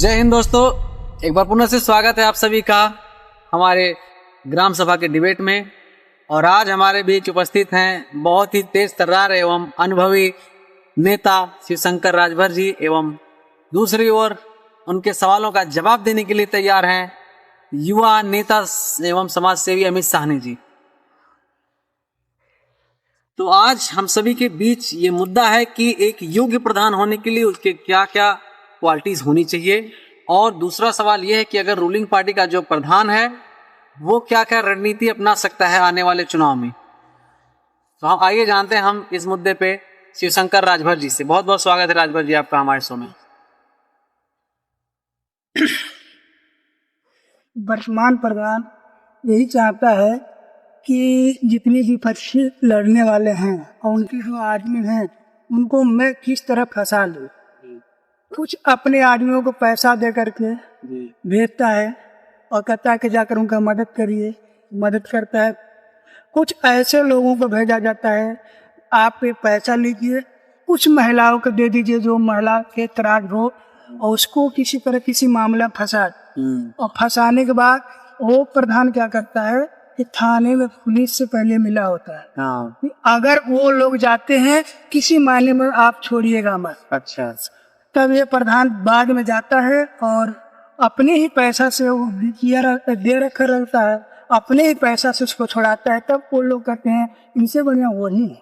जय हिंद दोस्तों, एक बार पुनः से स्वागत है आप सभी का हमारे ग्राम सभा के डिबेट में। और आज हमारे बीच उपस्थित हैं बहुत ही तेज तर्रार एवं अनुभवी नेता शिवशंकर राजभर जी एवं दूसरी ओर उनके सवालों का जवाब देने के लिए तैयार हैं युवा नेता एवं समाज सेवी अमित साहनी जी। तो आज हम सभी के बीच ये मुद्दा है कि एक योग्य प्रधान होने के लिए उसके क्या क्या क्वालिटीज होनी चाहिए, और दूसरा सवाल यह है कि अगर रूलिंग पार्टी का जो प्रधान है वो क्या क्या रणनीति अपना सकता है आने वाले चुनाव में। तो हम आइए जानते हैं हम इस मुद्दे पे शिवशंकर राजभर जी से। बहुत बहुत स्वागत है राजभर जी आपका हमारे शो में। वर्तमान प्रधान यही चाहता है कि जितनी भी पक्षी लड़ने वाले हैं और उनके जो आदमी हैं उनको मैं किस तरह फंसा लूं। कुछ अपने आदमियों को पैसा दे करके भेजता है और कहता है कि जाकर उनका मदद करिए, मदद करता है। कुछ ऐसे लोगों को भेजा जाता है, आप पे पैसा लीजिए, कुछ महिलाओं को दे दीजिए जो महिला के तराज हो, और उसको किसी तरह किसी मामला फंसा। और फंसाने के बाद वो प्रधान क्या करता है कि थाने में पुलिस से पहले मिला होता है। अगर वो लोग जाते हैं किसी मायने में आप छोड़िएगा मत। अच्छा। तब ये प्रधान बाद में जाता है और अपने ही पैसा से वो दे रखा रहता है, अपने ही पैसा से उसको छुड़ाता है। तब वो लोग कहते हैं इनसे बढ़िया वो नहीं है।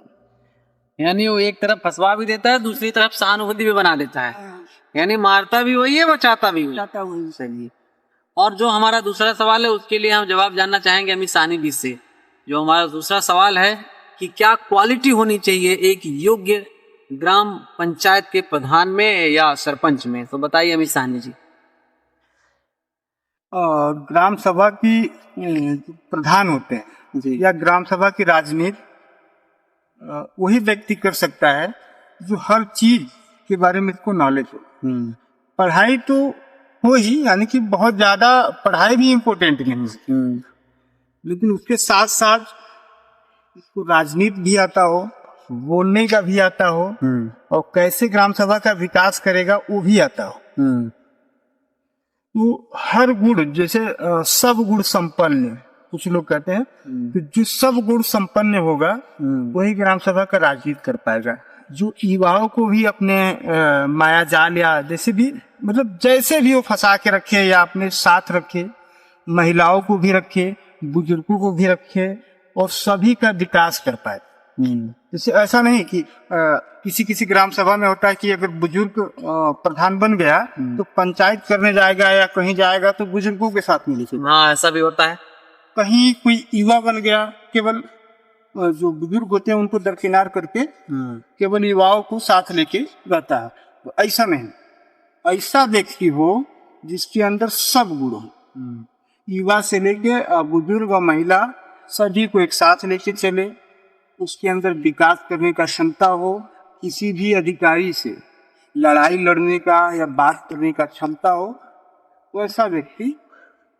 यानी वो एक तरफ फंसवा भी देता है, दूसरी तरफ सहानुभूति भी बना देता है। यानी मारता भी वही है, बचाता भी वही। सही। और जो हमारा दूसरा सवाल है उसके लिए हम जवाब जानना चाहेंगे अमित साहनी जी से। जो हमारा दूसरा सवाल है कि क्या क्वालिटी होनी चाहिए एक योग्य ग्राम पंचायत के प्रधान में या सरपंच में, तो बताइए अमित साहनी जी। ग्राम सभा की प्रधान होते हैं जी, या ग्राम सभा की राजनीति वही व्यक्ति कर सकता है जो हर चीज के बारे में इसको नॉलेज हो। पढ़ाई तो हो ही, यानी कि बहुत ज्यादा पढ़ाई भी इम्पोर्टेंट नहीं, लेकिन उसके साथ साथ इसको राजनीति भी आता हो, बोलने का भी आता हो, और कैसे ग्राम सभा का विकास करेगा वो भी आता हो। तो हर गुण, जैसे सब गुण संपन्न, कुछ लोग कहते हैं कि जो सब गुण संपन्न होगा वही ग्राम सभा का राजनीति कर पाएगा। जो युवाओं को भी अपने माया जाल या जैसे भी, मतलब जैसे भी वो फंसा के रखे या अपने साथ रखे, महिलाओं को भी रखे, बुजुर्गों को भी रखे, और सभी का विकास कर पाए। जैसे ऐसा नहीं कि किसी ग्राम सभा में होता है कि अगर बुजुर्ग प्रधान बन गया तो पंचायत करने जाएगा या कहीं जाएगा तो बुजुर्गों के साथ मिलेगा। हाँ, ऐसा भी होता है। कहीं कोई युवा बन गया, केवल जो बुजुर्ग होते हैं उनको दरकिनार करके केवल युवाओं को साथ लेके रहता है। तो ऐसा नहीं, ऐसा व्यक्ति हो जिसके अंदर सब गुण हो, युवा से लेके बुजुर्ग और महिला सभी को एक साथ लेके चले, उसके अंदर विकास करने का क्षमता हो, किसी भी अधिकारी से लड़ाई लड़ने का या बात करने का क्षमता हो, तो ऐसा व्यक्ति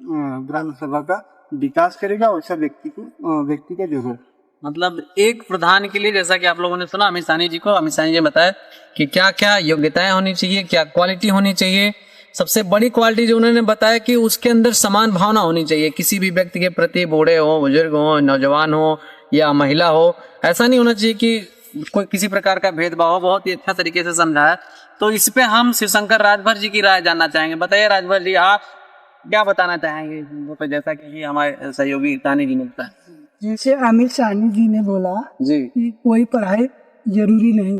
ग्राम सभा का विकास करेगा। वैसा व्यक्ति का जरूरत, मतलब एक प्रधान के लिए, जैसा कि आप लोगों ने सुना अमित साहनी जी को, अमित साहनी जी बताया कि क्या क्या योग्यताएं होनी चाहिए, क्या क्वालिटी होनी चाहिए। सबसे बड़ी क्वालिटी जो उन्होंने बताया कि उसके अंदर समान भावना होनी चाहिए किसी भी व्यक्ति के प्रति, बूढ़े हो, बुजुर्ग हो, नौजवान हो या महिला हो। ऐसा नहीं होना चाहिए कि कोई किसी प्रकार का भेदभाव हो। बहुत ही अच्छा तरीके से समझाया। तो इस पे हम शिवशंकर राजभर जी की राय जानना चाहेंगे। बताइए राजभर जी, आप क्या बताना चाहेंगे, तो जैसा कि हमारे सहयोगी साहनी जी ने बताया। जैसे अमित साहनी जी ने बोला जी कि कोई पढ़ाई जरूरी नहीं,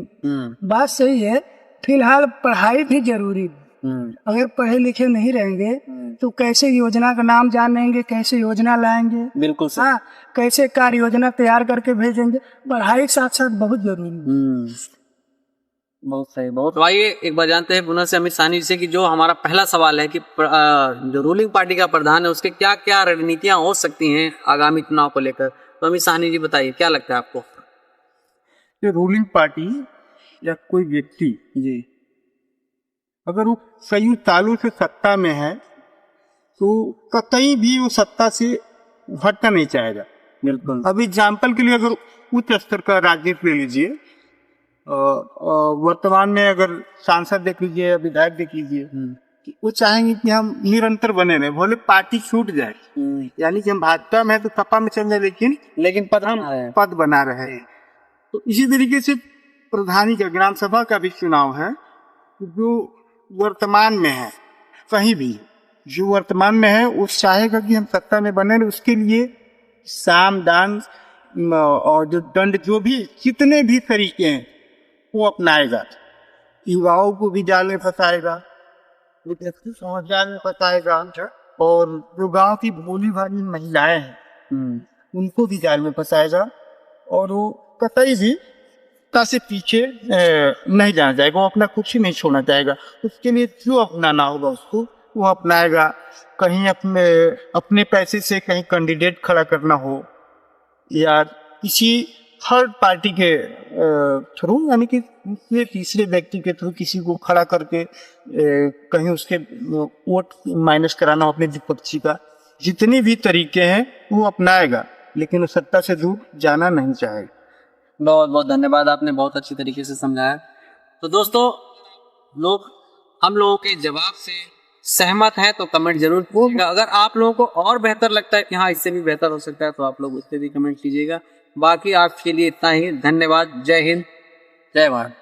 बात सही है। फिलहाल पढ़ाई भी जरूरी है। अगर पढ़े लिखे नहीं रहेंगे तो कैसे योजना का नाम जानेंगे, कैसे योजना लाएंगे। बिल्कुल सही। हाँ, कैसे कार्य योजना तैयार करके भेजेंगे। पढ़ाई साथ साथ बहुत जरूरी है। बहुत सही, बहुत। तो आइए एक बार जानते हैं पुनः से अमित साहनी जी से कि जो हमारा पहला सवाल है कि जो रूलिंग पार्टी का प्रधान है उसके क्या क्या रणनीतियां हो सकती हैं आगामी चुनाव को लेकर। तो अमित साहनी जी बताइए, क्या लगता है आपको। ये रूलिंग पार्टी या कोई व्यक्ति जी, अगर वो कई सालों से सत्ता में है तो कतई भी वो सत्ता से हटना नहीं चाहेगा। बिल्कुल। अब एग्जाम्पल के लिए अगर उच्च स्तर का राजनीति ले लीजिए, वर्तमान में अगर सांसद देख लीजिए या विधायक देख लीजिए, कि वो चाहेंगे कि हम निरंतर बने रहे, बोले पार्टी छूट जाए, यानी कि हम भाजपा में है तो सपा में चल जाए, लेकिन पद हम बना रहे हैं। पद बना रहे हैं। तो इसी तरीके से प्रधानी का ग्राम सभा का भी चुनाव है, जो वर्तमान में है, कहीं भी जो वर्तमान में है वो चाहेगा कि हम सत्ता में बने रहे, उसके लिए साम दान और जो दंड, जो भी जितने भी तरीके हैं वो अपनाएगा। युवाओं को भी जाल में फंसाएगा, जाल में फंसाएगा, और जो गांव की भोली भाली महिलाएं हैं उनको भी जाल में फंसाएगा, और वो कतई भी से पीछे नहीं जाना चाहेगा, वो अपना कुछ ही नहीं छोड़ना चाहेगा। उसके लिए जो अपनाना होगा उसको वो अपनाएगा। कहीं अपने पैसे से कहीं कैंडिडेट खड़ा करना हो, या किसी थर्ड पार्टी के थ्रू, यानी कि तीसरे व्यक्ति के थ्रू किसी को खड़ा करके कहीं उसके वोट माइनस कराना हो अपने विपक्षी का, जितने भी तरीके हैं वो अपनाएगा, लेकिन वो सत्ता से दूर जाना नहीं चाहेगा। बहुत बहुत धन्यवाद, आपने बहुत अच्छी तरीके से समझाया। तो दोस्तों, हम लोगों के जवाब से सहमत हैं तो कमेंट जरूर कीजिएगा। अगर आप लोगों को और बेहतर लगता है कि हाँ इससे भी बेहतर हो सकता है तो आप लोग उस पर भी कमेंट कीजिएगा। बाकी आपके लिए इतना ही, धन्यवाद। जय हिंद, जय भारत।